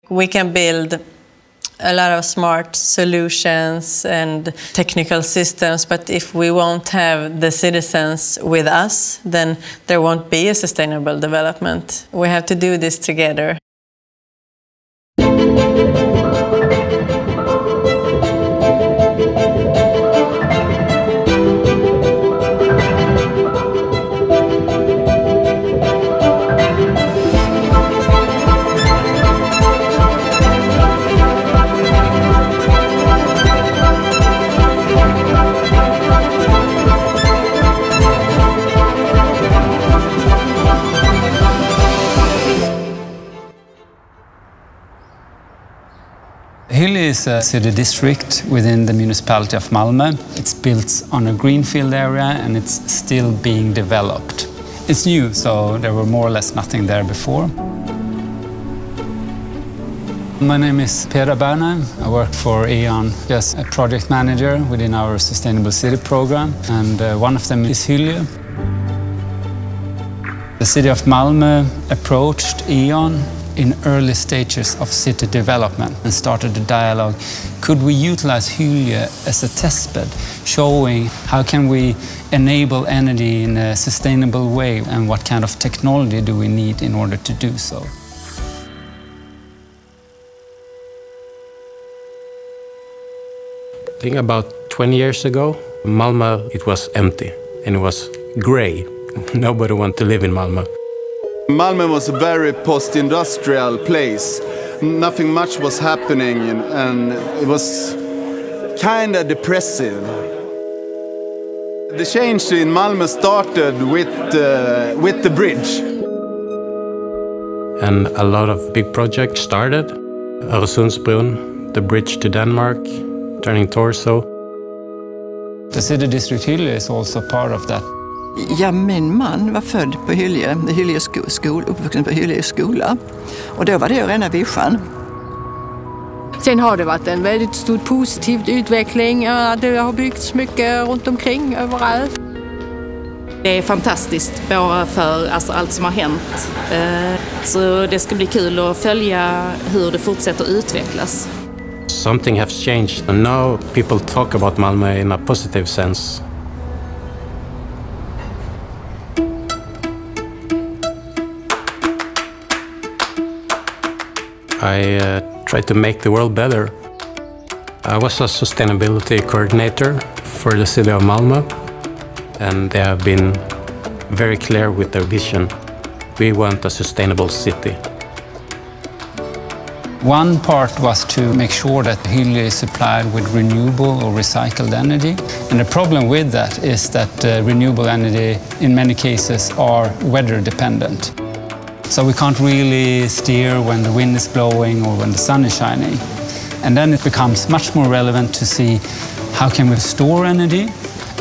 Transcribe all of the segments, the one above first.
We can build a lot of smart solutions and technical systems, but if we won't have the citizens with us, then there won't be a sustainable development. We have to do this together. Hyllie is a city district within the municipality of Malmö. It's built on a greenfield area and it's still being developed. It's new, so there were more or less nothing there before. My name is Pera Berner. I work for E.ON as a project manager within our Sustainable City program, and one of them is Hyllie. The city of Malmö approached E.ON in early stages of city development and started a dialogue. Could we utilize Hyllie as a testbed, showing how can we enable energy in a sustainable way and what kind of technology do we need in order to do so? I think about 20 years ago, Malmö, it was empty and it was grey. Nobody wanted to live in Malmö. Malmö was a very post-industrial place. Nothing much was happening and it was kind of depressive. The change in Malmö started with the bridge. And a lot of big projects started. Öresundsbron, the bridge to Denmark, turning torso. The city district Hyllie is also part of that. Ja, min man var född på Hyllie, uppvuxen på Hyllie skola. Och då var det rena vischan. Sen har det varit en väldigt stor positiv utveckling. Det har byggts mycket runt omkring överallt. Det är fantastiskt bara för allt som har hänt. Så det ska bli kul att följa hur det fortsätter utvecklas. Something has changed and now people talk about Malmö in a positive sense. I tried to make the world better. I was a sustainability coordinator for the city of Malmö, and they have been very clear with their vision. We want a sustainable city. One part was to make sure that Hyllie is supplied with renewable or recycled energy. And the problem with that is that renewable energy in many cases are weather dependent. So we can't really steer when the wind is blowing or when the sun is shining. And then it becomes much more relevant to see how can we store energy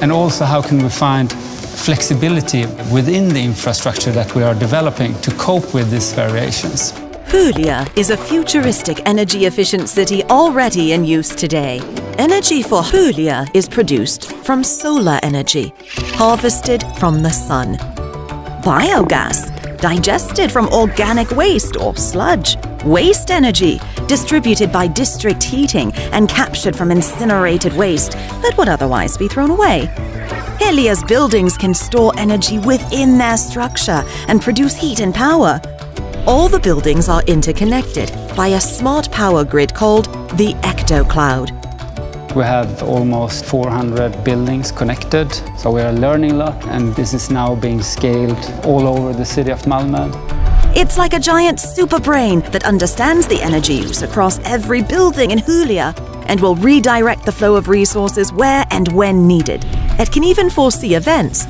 and also how can we find flexibility within the infrastructure that we are developing to cope with these variations. Hyllie is a futuristic energy-efficient city already in use today. Energy for Hyllie is produced from solar energy, harvested from the sun. Biogas, digested from organic waste or sludge. Waste energy, distributed by district heating and captured from incinerated waste that would otherwise be thrown away. Hyllie's buildings can store energy within their structure and produce heat and power. All the buildings are interconnected by a smart power grid called the ectocloud. We have almost 400 buildings connected, so we are learning a lot, and this is now being scaled all over the city of Malmö. It's like a giant super brain that understands the energy use across every building in Hyllie and will redirect the flow of resources where and when needed. It can even foresee events,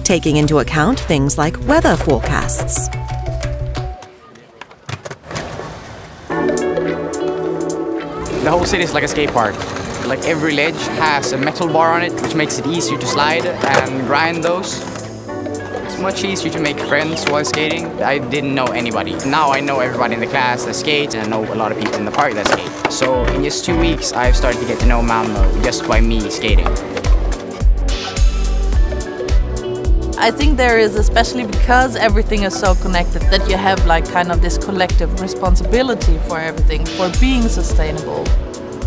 taking into account things like weather forecasts. The whole city is like a skate park. Like every ledge has a metal bar on it, which makes it easier to slide and grind those. It's much easier to make friends while skating. I didn't know anybody. Now I know everybody in the class that skates, and I know a lot of people in the park that skate. So in just 2 weeks, I've started to get to know Malmö just by me skating. I think there is, especially because everything is so connected, that you have like kind of this collective responsibility for everything, for being sustainable.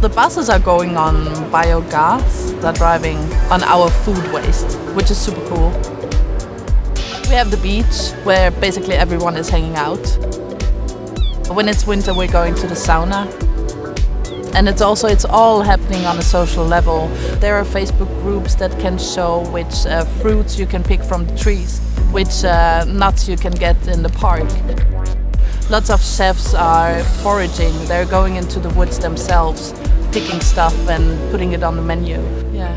The buses are going on biogas, they're driving on our food waste, which is super cool. We have the beach, where basically everyone is hanging out. When it's winter, we're going to the sauna. And it's all happening on a social level. There are Facebook groups that can show which fruits you can pick from the trees, which nuts you can get in the park. Lots of chefs are foraging. They're going into the woods themselves, picking stuff and putting it on the menu. Yeah.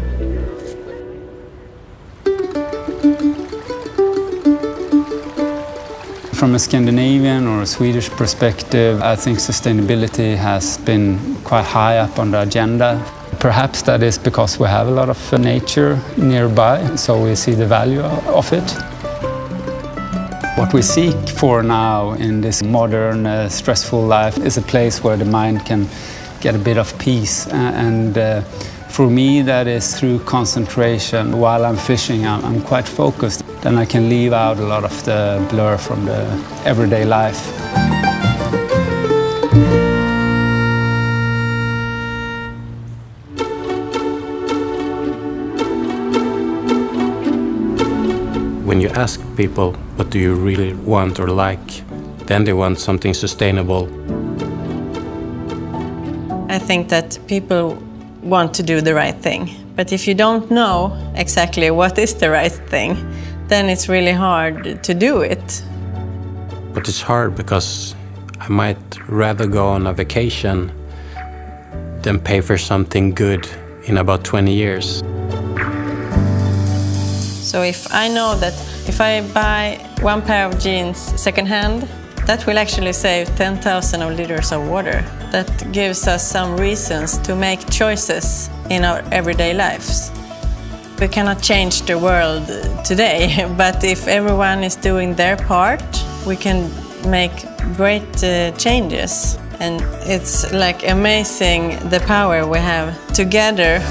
From a Scandinavian or a Swedish perspective, I think sustainability has been quite high up on the agenda. Perhaps that is because we have a lot of nature nearby, so we see the value of it. What we seek for now in this modern, stressful life is a place where the mind can get a bit of peace. For me, that is through concentration. While I'm fishing, I'm quite focused. Then I can leave out a lot of the blur from the everyday life. When you ask people what do you really want or like, then they want something sustainable. I think that people want to do the right thing. But if you don't know exactly what is the right thing, then it's really hard to do it. But it's hard because I might rather go on a vacation than pay for something good in about 20 years. So if I know that if I buy one pair of jeans secondhand, that will actually save 10,000 liters of water. That gives us some reasons to make choices in our everyday lives. We cannot change the world today, but if everyone is doing their part, we can make great changes. And it's like amazing the power we have together.